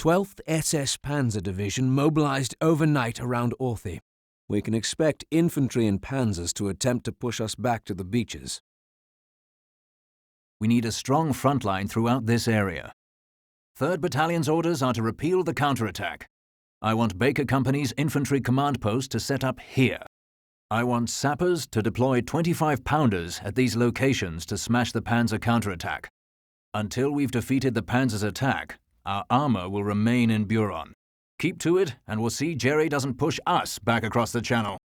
12th SS Panzer Division mobilized overnight around Orthy. We can expect infantry and panzers to attempt to push us back to the beaches. We need a strong front line throughout this area. 3rd Battalion's orders are to repeal the counterattack. I want Baker Company's infantry command post to set up here. I want sappers to deploy 25-pounders at these locations to smash the Panzer counterattack. Until we've defeated the Panzer's attack, our armor will remain in Buron. Keep to it, and we'll see Jerry doesn't push us back across the channel.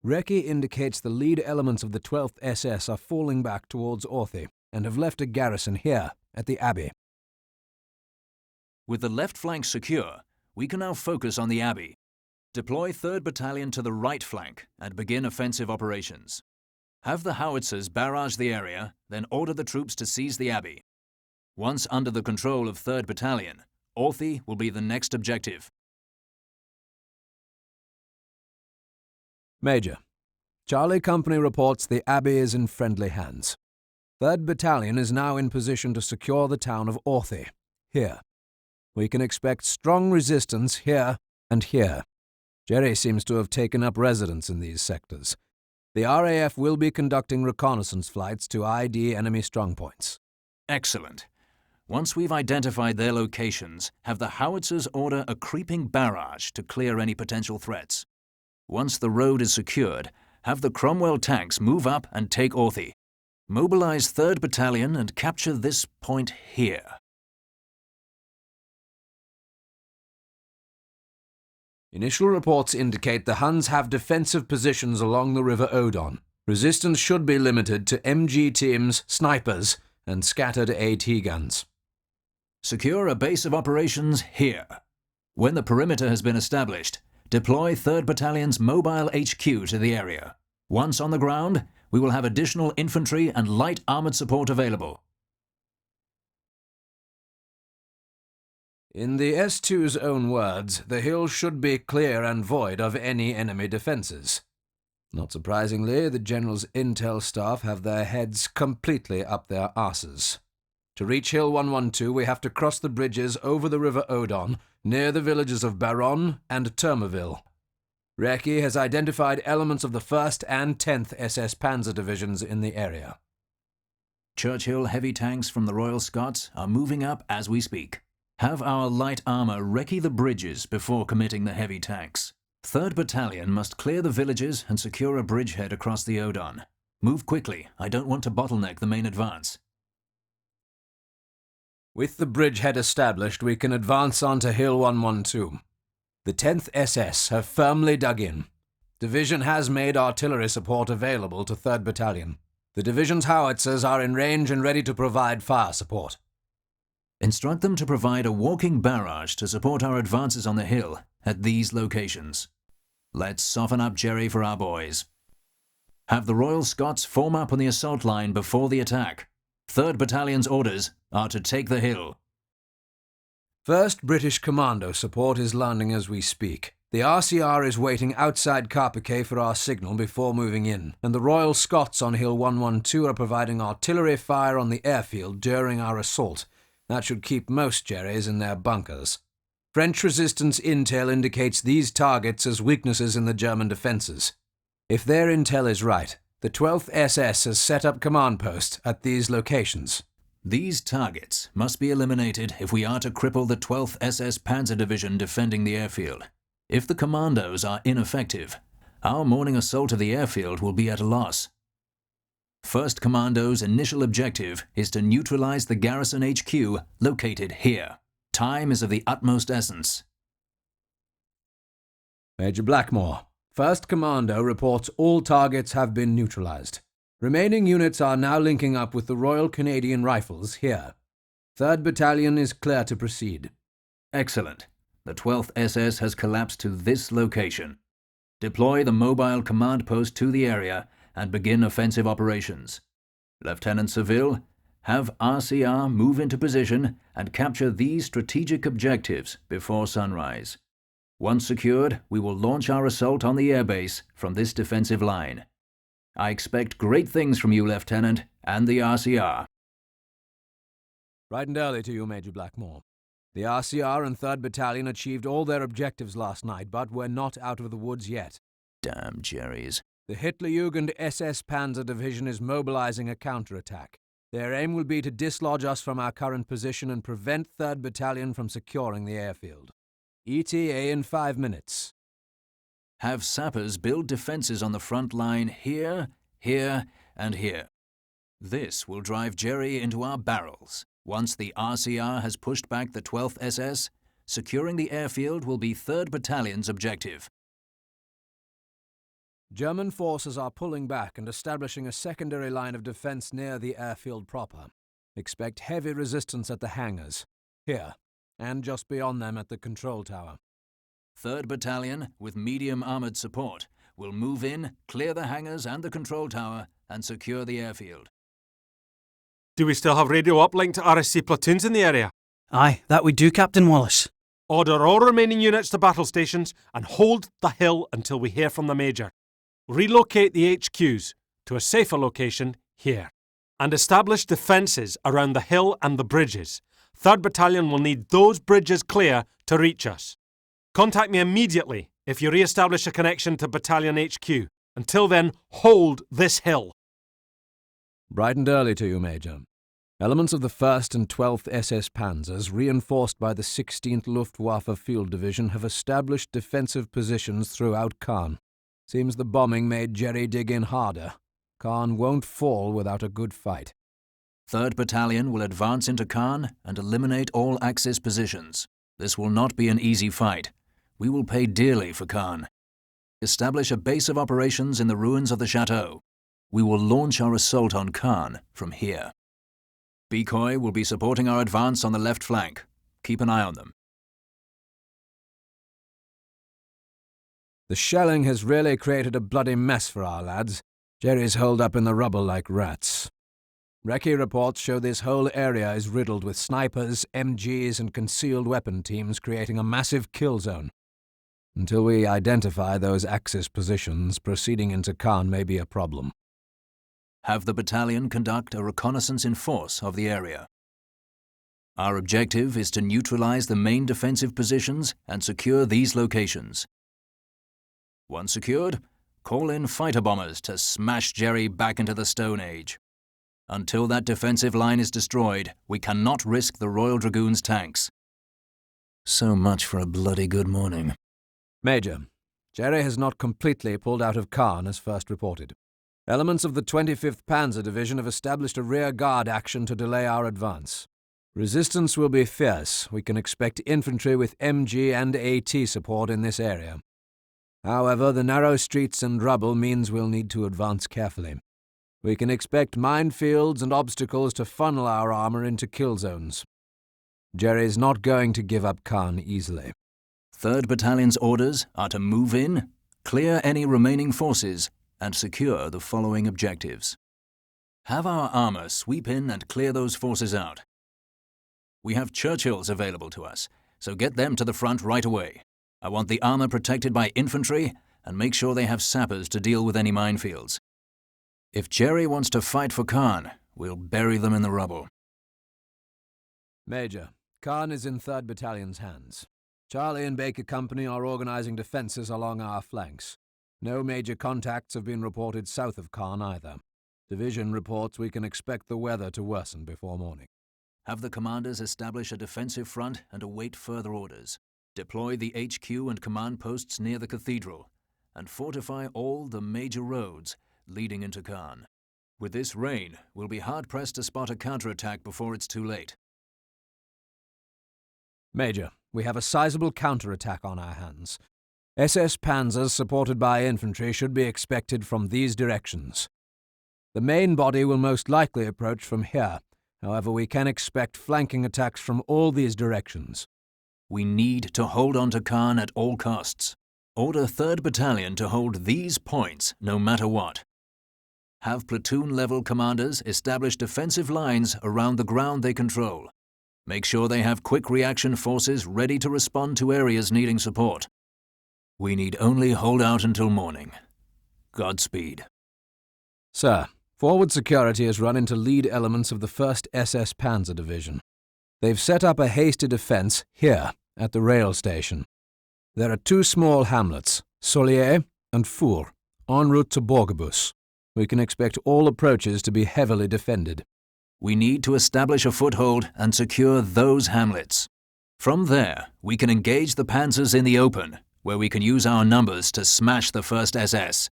Recce indicates the lead elements of the 12th SS are falling back towards Orthy and have left a garrison here at the Abbey. With the left flank secure, we can now focus on the Abbey. Deploy 3rd Battalion to the right flank and begin offensive operations. Have the howitzers barrage the area, then order the troops to seize the Abbey. Once under the control of 3rd Battalion, Orthy will be the next objective. Major, Charlie Company reports the Abbey is in friendly hands. 3rd Battalion is now in position to secure the town of Orthy, here. We can expect strong resistance here and here. Jerry seems to have taken up residence in these sectors. The RAF will be conducting reconnaissance flights to ID enemy strongpoints. Excellent. Once we've identified their locations, have the howitzers order a creeping barrage to clear any potential threats. Once the road is secured, have the Cromwell tanks move up and take Orthy. Mobilize 3rd Battalion and capture this point here. Initial reports indicate the Huns have defensive positions along the River Odon. Resistance should be limited to MG teams, snipers, and scattered AT guns. Secure a base of operations here. When the perimeter has been established, deploy 3rd Battalion's mobile HQ to the area. Once on the ground, we will have additional infantry and light armored support available. In the S2's own words, the hill should be clear and void of any enemy defences. Not surprisingly, the General's intel staff have their heads completely up their arses. To reach Hill 112, we have to cross the bridges over the River Odon, near the villages of Baronne and Termerville. Recce has identified elements of the 1st and 10th SS Panzer Divisions in the area. Churchill heavy tanks from the Royal Scots are moving up as we speak. Have our light armour recce the bridges before committing the heavy tanks. 3rd Battalion must clear the villages and secure a bridgehead across the Odon. Move quickly, I don't want to bottleneck the main advance. With the bridgehead established, we can advance on to Hill 112. The 10th SS have firmly dug in. Division has made artillery support available to 3rd Battalion. The division's howitzers are in range and ready to provide fire support. Instruct them to provide a walking barrage to support our advances on the hill at these locations. Let's soften up Jerry for our boys. Have the Royal Scots form up on the assault line before the attack. 3rd Battalion's orders are to take the hill. 1st British Commando support is landing as we speak. The RCR is waiting outside Carpiquet for our signal before moving in, and the Royal Scots on Hill 112 are providing artillery fire on the airfield during our assault. That should keep most Jerrys in their bunkers. French resistance intel indicates these targets as weaknesses in the German defences. If their intel is right, the 12th SS has set up command posts at these locations. These targets must be eliminated if we are to cripple the 12th SS Panzer Division defending the airfield. If the commandos are ineffective, our morning assault of the airfield will be at a loss. 1st Commando's initial objective is to neutralize the garrison HQ located here. Time is of the utmost essence. Major Blackmore, 1st Commando reports all targets have been neutralized. Remaining units are now linking up with the Royal Canadian Rifles here. 3rd Battalion is clear to proceed. Excellent. The 12th SS has collapsed to this location. Deploy the mobile command post to the area and begin offensive operations. Lieutenant Seville, have RCR move into position and capture these strategic objectives before sunrise. Once secured, we will launch our assault on the airbase from this defensive line. I expect great things from you, Lieutenant, and the RCR. Bright and early to you, Major Blackmore. The RCR and 3rd Battalion achieved all their objectives last night, but we're not out of the woods yet. Damn Jerry's. The Hitlerjugend SS Panzer Division is mobilizing a counterattack. Their aim will be to dislodge us from our current position and prevent 3rd Battalion from securing the airfield. ETA in 5 minutes. Have sappers build defenses on the front line here, here, and here. This will drive Jerry into our barrels. Once the RCR has pushed back the 12th SS, securing the airfield will be 3rd Battalion's objective. German forces are pulling back and establishing a secondary line of defense near the airfield proper. Expect heavy resistance at the hangars, here, and just beyond them at the control tower. 3rd Battalion, with medium armoured support, will move in, clear the hangars and the control tower, and secure the airfield. Do we still have radio uplink to RSC platoons in the area? Aye, that we do, Captain Wallace. Order all remaining units to battle stations and hold the hill until we hear from the Major. Relocate the HQs to a safer location here. And establish defences around the hill and the bridges. 3rd Battalion will need those bridges clear to reach us. Contact me immediately if you re-establish a connection to Battalion HQ. Until then, hold this hill. Bright and early to you, Major. Elements of the 1st and 12th SS Panzers, reinforced by the 16th Luftwaffe Field Division, have established defensive positions throughout Caen. Seems the bombing made Jerry dig in harder. Caen won't fall without a good fight. 3rd Battalion will advance into Caen and eliminate all Axis positions. This will not be an easy fight. We will pay dearly for Caen. Establish a base of operations in the ruins of the chateau. We will launch our assault on Caen from here. Decoy will be supporting our advance on the left flank. Keep an eye on them. The shelling has really created a bloody mess for our lads. Jerry's holed up in the rubble like rats. Recce reports show this whole area is riddled with snipers, MGs and concealed weapon teams, creating a massive kill zone. Until we identify those Axis positions, proceeding into Caen may be a problem. Have the battalion conduct a reconnaissance in force of the area. Our objective is to neutralize the main defensive positions and secure these locations. Once secured, call in fighter bombers to smash Jerry back into the Stone Age. Until that defensive line is destroyed, we cannot risk the Royal Dragoons' tanks. So much for a bloody good morning. Major, Jerry has not completely pulled out of Caen as first reported. Elements of the 25th Panzer Division have established a rear guard action to delay our advance. Resistance will be fierce. We can expect infantry with MG and AT support in this area. However, the narrow streets and rubble means we'll need to advance carefully. We can expect minefields and obstacles to funnel our armour into kill zones. Jerry's not going to give up Caen easily. 3rd Battalion's orders are to move in, clear any remaining forces, and secure the following objectives. Have our armour sweep in and clear those forces out. We have Churchills available to us, so get them to the front right away. I want the armour protected by infantry, and make sure they have sappers to deal with any minefields. If Jerry wants to fight for Caen, we'll bury them in the rubble. Major, Caen is in 3rd Battalion's hands. Charlie and Baker Company are organising defences along our flanks. No major contacts have been reported south of Caen either. Division reports we can expect the weather to worsen before morning. Have the commanders establish a defensive front and await further orders. Deploy the HQ and command posts near the cathedral, and fortify all the major roads leading into Caen. With this rain, we'll be hard-pressed to spot a counterattack before it's too late. Major, we have a sizable counterattack on our hands. SS Panzers supported by infantry should be expected from these directions. The main body will most likely approach from here. However, we can expect flanking attacks from all these directions. We need to hold on to Caen at all costs. Order 3rd Battalion to hold these points no matter what. Have platoon-level commanders establish defensive lines around the ground they control. Make sure they have quick reaction forces ready to respond to areas needing support. We need only hold out until morning. Godspeed. Sir, forward security has run into lead elements of the 1st SS Panzer Division. They've set up a hasty defence here, at the rail station. There are 2 small hamlets, Solier and Four, en route to Borgebus. We can expect all approaches to be heavily defended. We need to establish a foothold and secure those hamlets. From there, we can engage the panzers in the open, where we can use our numbers to smash the 1st SS.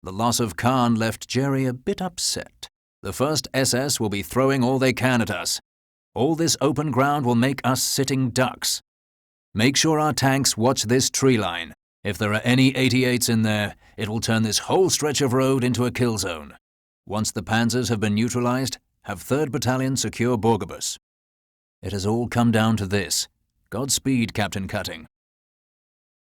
The loss of Caen left Jerry a bit upset. The 1st SS will be throwing all they can at us. All this open ground will make us sitting ducks. Make sure our tanks watch this tree line. If there are any 88s in there, it will turn this whole stretch of road into a kill zone. Once the panzers have been neutralized, have 3rd Battalion secure Borgebus. It has all come down to this. Godspeed, Captain Cutting.